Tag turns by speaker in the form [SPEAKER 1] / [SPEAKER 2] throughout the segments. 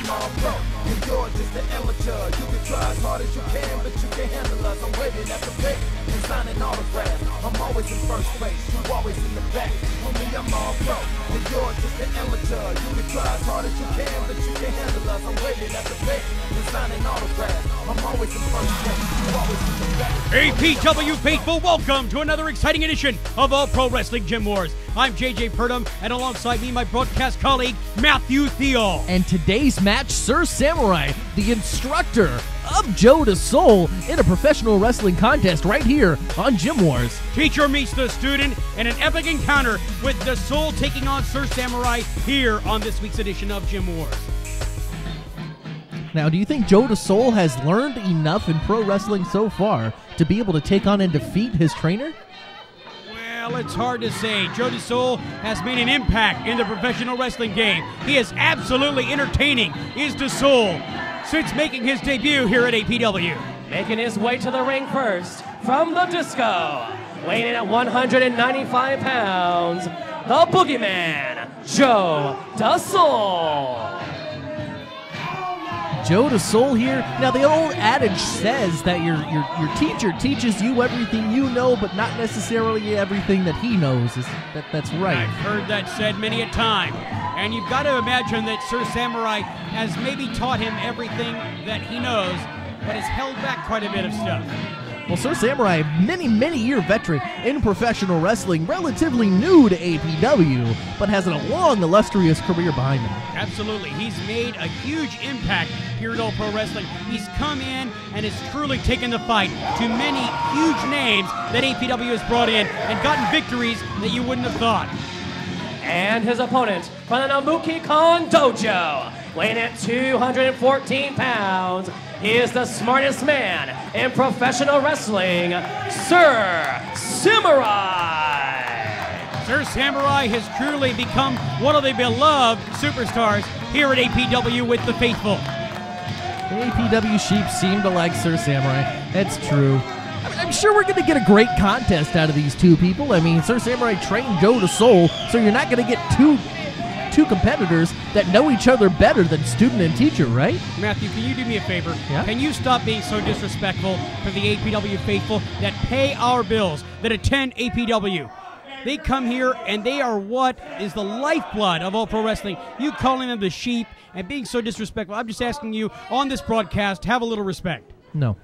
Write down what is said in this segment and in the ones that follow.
[SPEAKER 1] all pro, and you're just an amateur. You can try as hard as you can, but you can't handle us. I'm waiting at the gate and signing autographs. I'm always in first place, you always in the back. For me, I'm all pro, and you're just an amateur. You can try as hard as you can, but you can't handle us. I'm waiting at the gate and signing autographs. I'm always in first place, you always in the back.
[SPEAKER 2] APW faithful, welcome to another exciting edition of All Pro Wrestling Gym Wars. I'm JJ Purdom, and alongside me, my broadcast colleague, Matthew Theall.
[SPEAKER 3] And today's match, Sir Samurai, the instructor of Joe DeSoul in a professional wrestling contest right here on Gym Wars.
[SPEAKER 2] Teacher meets the student in an epic encounter with DeSoul taking on Sir Samurai here on this week's edition of Gym Wars.
[SPEAKER 3] Now, do you think Joe DeSoul has learned enough in pro wrestling so far to be able to take on and defeat his trainer?
[SPEAKER 2] Well, it's hard to say. Joe DeSoul has made an impact in the professional wrestling game. He is absolutely entertaining, is DeSoul, since making his debut here at APW.
[SPEAKER 4] Making his way to the ring first, from the disco, weighing in at 195 pounds, the boogeyman, Joe DeSoul.
[SPEAKER 3] Joe DeSoul here. Now, the old adage says that your teacher teaches you everything you know, but not necessarily everything that he knows. That's right.
[SPEAKER 2] I've heard that said many a time. And you've got to imagine that Sir Samurai has maybe taught him everything that he knows, but has held back quite a bit of stuff.
[SPEAKER 3] Well, Sir Samurai, many year veteran in professional wrestling, relatively new to APW, but has a long, illustrious career behind him.
[SPEAKER 2] Absolutely. He's made a huge impact here at All Pro Wrestling. He's come in and has truly taken the fight to many huge names that APW has brought in and gotten victories that you wouldn't have thought.
[SPEAKER 4] And his opponent from the Namuki Kon Dojo, weighing at 214 pounds, he is the smartest man in professional wrestling, Sir Samurai.
[SPEAKER 2] Sir Samurai has truly become one of the beloved superstars here at APW with the faithful.
[SPEAKER 3] The APW sheep seem to like Sir Samurai. That's true. I'm sure we're going to get a great contest out of these two people. I mean, Sir Samurai trained Joe DeSoul, so you're not going to get two competitors that know each other better than student and teacher, right?
[SPEAKER 2] Matthew, can you do me a favor?
[SPEAKER 3] Yeah?
[SPEAKER 2] Can you stop being so disrespectful to the APW faithful that pay our bills, that attend APW? They come here and they are what is the lifeblood of All Pro Wrestling. You calling them the sheep and being so disrespectful. I'm just asking you on this broadcast, have a little respect.
[SPEAKER 3] No.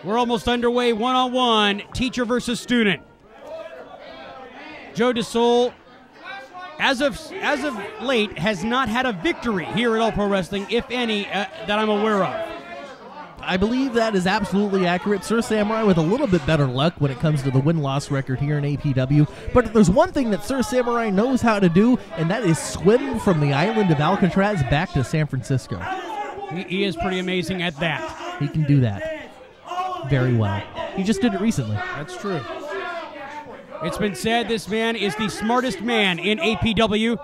[SPEAKER 2] We're almost underway, one-on-one, teacher versus student. Joe DeSoul, as of late, has not had a victory here at All Pro Wrestling, if any, that I'm aware of.
[SPEAKER 3] I believe that is absolutely accurate. Sir Samurai with a little bit better luck when it comes to the win-loss record here in APW. But if there's one thing that Sir Samurai knows how to do, and that is swim from the island of Alcatraz back to San Francisco.
[SPEAKER 2] He is pretty amazing at that.
[SPEAKER 3] He can do that very well. He just did it recently.
[SPEAKER 2] That's true. It's been said this man is the smartest man in APW.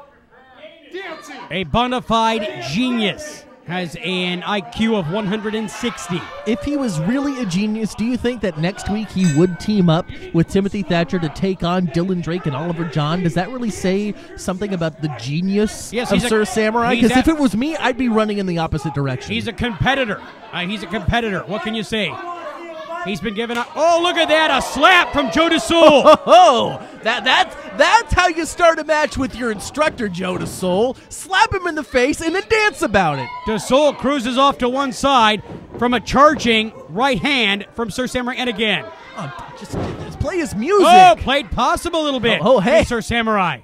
[SPEAKER 2] A bona fide genius. Has an IQ of 160.
[SPEAKER 3] If he was really a genius, do you think that next week he would team up with Timothy Thatcher to take on Dylan Drake and Oliver John? Does that really say something about the genius of Sir Samurai? Because if it was me, I'd be running in the opposite direction.
[SPEAKER 2] He's a competitor. What can you say? He's been given a... Oh, look at that. A slap from Joe DeSoul.
[SPEAKER 3] Oh, that's how you start a match with your instructor, Joe DeSoul. Slap him in the face and then dance about it.
[SPEAKER 2] DeSoul cruises off to one side from a charging right hand from Sir Samurai, and again.
[SPEAKER 3] Oh, just play his music.
[SPEAKER 2] Oh, played possum a little bit.
[SPEAKER 3] Oh, hey.
[SPEAKER 2] Sir Samurai.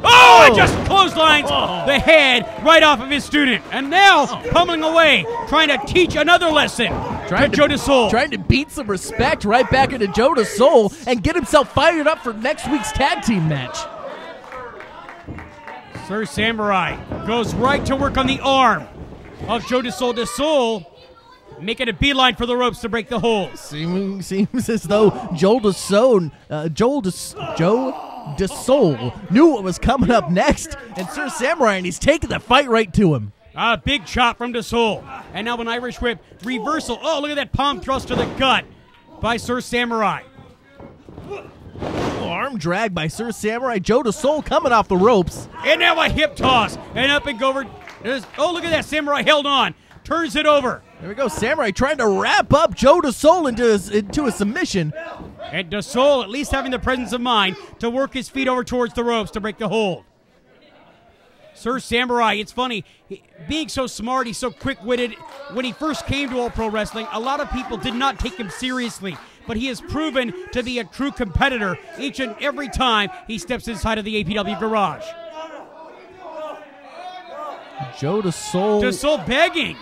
[SPEAKER 2] Oh, it just clotheslines the head right off of his student. And now pummeling away, trying to teach another lesson to Joe DeSoul.
[SPEAKER 3] Trying to beat some respect right back into Joe DeSoul and get himself fired up for next week's tag team match.
[SPEAKER 2] Sir Samurai goes right to work on the arm of Joe DeSoul. DeSoul making a beeline for the ropes to break the hold.
[SPEAKER 3] Seems as though Joe DeSoul knew what was coming up next, and Sir Samurai, and he's taking the fight right to him.
[SPEAKER 2] A big chop from DeSoul. And now an Irish whip reversal. Oh, look at that palm thrust to the gut by Sir Samurai.
[SPEAKER 3] arm drag by Sir Samurai. Joe DeSoul coming off the ropes.
[SPEAKER 2] And now a hip toss. And up and over. Oh, look at that. Samurai held on. Turns it over.
[SPEAKER 3] There we go. Samurai trying to wrap up Joe DeSoul into a submission.
[SPEAKER 2] And DeSoul at least having the presence of mind to work his feet over towards the ropes to break the hold. Sir Samurai, it's funny, being so smart, he's so quick-witted. When he first came to All Pro Wrestling, a lot of people did not take him seriously, but he has proven to be a true competitor each and every time he steps inside of the APW garage.
[SPEAKER 3] Joe DeSoul.
[SPEAKER 2] DeSoul begging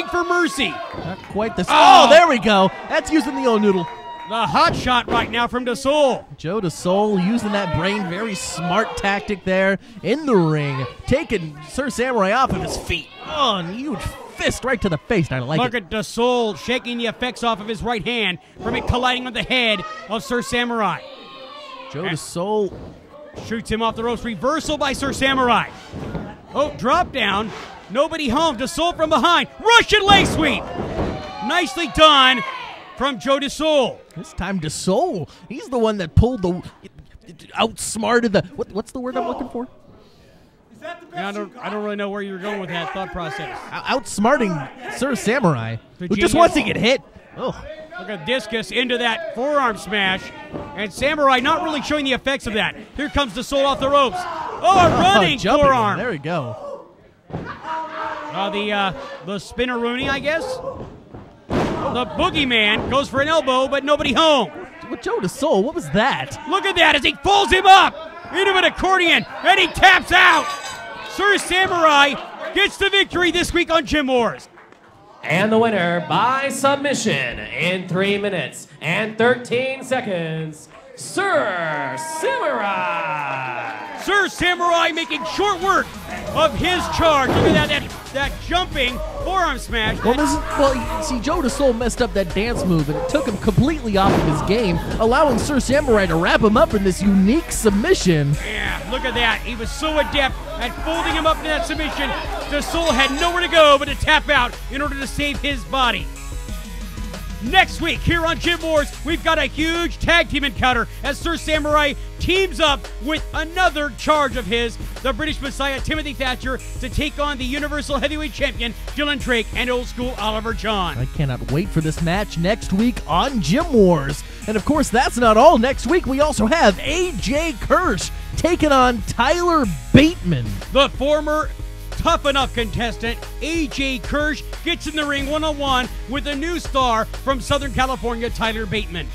[SPEAKER 2] for mercy.
[SPEAKER 3] Not quite the. Oh, there we go. That's using the old noodle.
[SPEAKER 2] The hot shot right now from DeSoul.
[SPEAKER 3] Joe DeSoul using that brain, very smart tactic there in the ring, taking Sir Samurai off of his feet. Oh, and huge fist right to the face. I like it.
[SPEAKER 2] Look at DeSoul shaking the effects off of his right hand from it colliding with the head of Sir Samurai.
[SPEAKER 3] Joe DeSoul
[SPEAKER 2] shoots him off the ropes. Reversal by Sir Samurai. Oh, drop down. Nobody home. DeSoul from behind. Russian leg sweep. Nicely done from Joe DeSoul.
[SPEAKER 3] This time DeSoul, he's the one that pulled outsmarted the, what's the word I'm looking for?
[SPEAKER 2] Is that the best I don't really know where you're going with that thought process.
[SPEAKER 3] Outsmarting Sir Samurai, who just wants to get hit. Oh.
[SPEAKER 2] Look at discus into that forearm smash. And Samurai not really showing the effects of that. Here comes DeSoul off the ropes. Oh, a running forearm.
[SPEAKER 3] There we go.
[SPEAKER 2] The spinner-rooney, I guess. The boogeyman goes for an elbow, but nobody home.
[SPEAKER 3] With Joe DeSoul, what was that?
[SPEAKER 2] Look at that as he pulls him up into an accordion, and he taps out. Sir Samurai gets the victory this week on Gym Wars.
[SPEAKER 4] And the winner by submission in 3 minutes and 13 seconds, Sir Samurai.
[SPEAKER 2] Sir Samurai making short work of his charge. Look at that jumping forearm smash.
[SPEAKER 3] Well, see, Joe DeSoul messed up that dance move, and it took him completely off of his game, allowing Sir Samurai to wrap him up in this unique submission.
[SPEAKER 2] Yeah, look at that. He was so adept at folding him up in that submission. DeSoul had nowhere to go but to tap out in order to save his body. Next week here on Gym Wars, we've got a huge tag team encounter as Sir Samurai teams up with another charge of his, the British Messiah Timothy Thatcher, to take on the Universal Heavyweight Champion Dylan Drake and Old School Oliver John.
[SPEAKER 3] I cannot wait for this match next week on Gym Wars. And of course, that's not all. Next week, we also have AJ Kirsch taking on Tyler Bateman.
[SPEAKER 2] The former Tough Enough contestant AJ Kirsch gets in the ring one-on-one with a new star from Southern California, Tyler Bateman.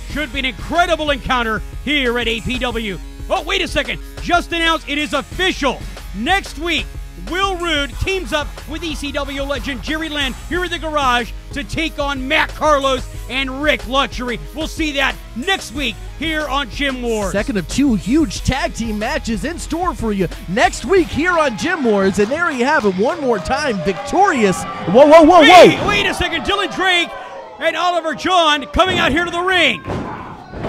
[SPEAKER 2] Should be an incredible encounter here at APW. Oh, wait a second. Just announced it is official. Next week, Will Rude teams up with ECW legend Jerry Lynn here in the garage to take on Matt Carlos and Rick Luxury. We'll see that next week here on Gym Wars.
[SPEAKER 3] Second of two huge tag team matches in store for you next week here on Gym Wars. And there you have it one more time. Victorious. Whoa.
[SPEAKER 2] Wait a second. Dylan Drake and Oliver John coming out here to the ring.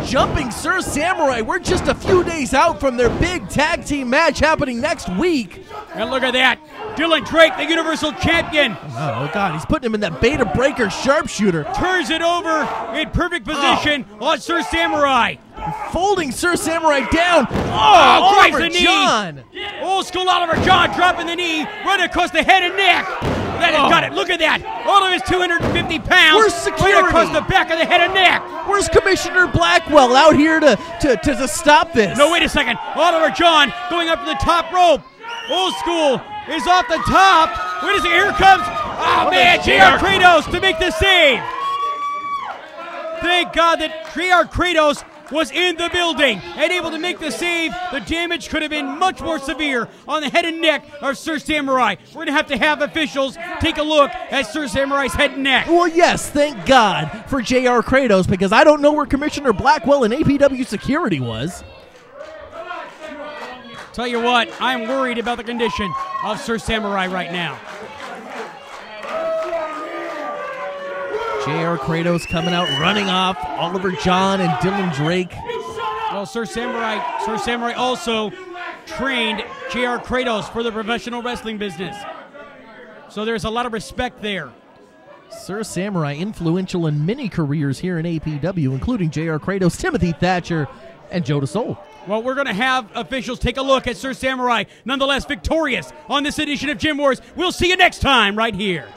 [SPEAKER 3] Jumping Sir Samurai. We're just a few days out from their big tag team match happening next week.
[SPEAKER 2] And look at that. Dylan Drake, the Universal Champion.
[SPEAKER 3] Oh, God. He's putting him in that beta breaker sharpshooter.
[SPEAKER 2] Turns it over in perfect position on Sir Samurai.
[SPEAKER 3] Folding Sir Samurai down.
[SPEAKER 2] Oh,
[SPEAKER 3] Oliver John.
[SPEAKER 2] Old School Oliver John dropping the knee right across the head and neck. That has got it. Look at that. All of his 250 pounds.
[SPEAKER 3] Where's security?
[SPEAKER 2] Right across the back of the head and neck.
[SPEAKER 3] Where's Commissioner Blackwell out here to stop this?
[SPEAKER 2] No, wait a second. Oliver John going up to the top rope. Old School is off the top. Wait a second. Here comes. Oh, man. JR Kratos to make the save. Thank God that JR Kratos was in the building and able to make the save. The damage could have been much more severe on the head and neck of Sir Samurai. We're going to have officials take a look at Sir Samurai's head and neck.
[SPEAKER 3] Well, yes, thank God for JR Kratos, because I don't know where Commissioner Blackwell and APW security was.
[SPEAKER 2] Tell you what, I'm worried about the condition of Sir Samurai right now.
[SPEAKER 3] JR Kratos coming out, running off Oliver John and Dylan Drake.
[SPEAKER 2] Well, Sir Samurai also trained JR Kratos for the professional wrestling business. So there's a lot of respect there.
[SPEAKER 3] Sir Samurai influential in many careers here in APW, including JR Kratos, Timothy Thatcher, And Joe DeSoul.
[SPEAKER 2] Well, we're going to have officials take a look at Sir Samurai, nonetheless victorious on this edition of Gym Wars. We'll see you next time right here.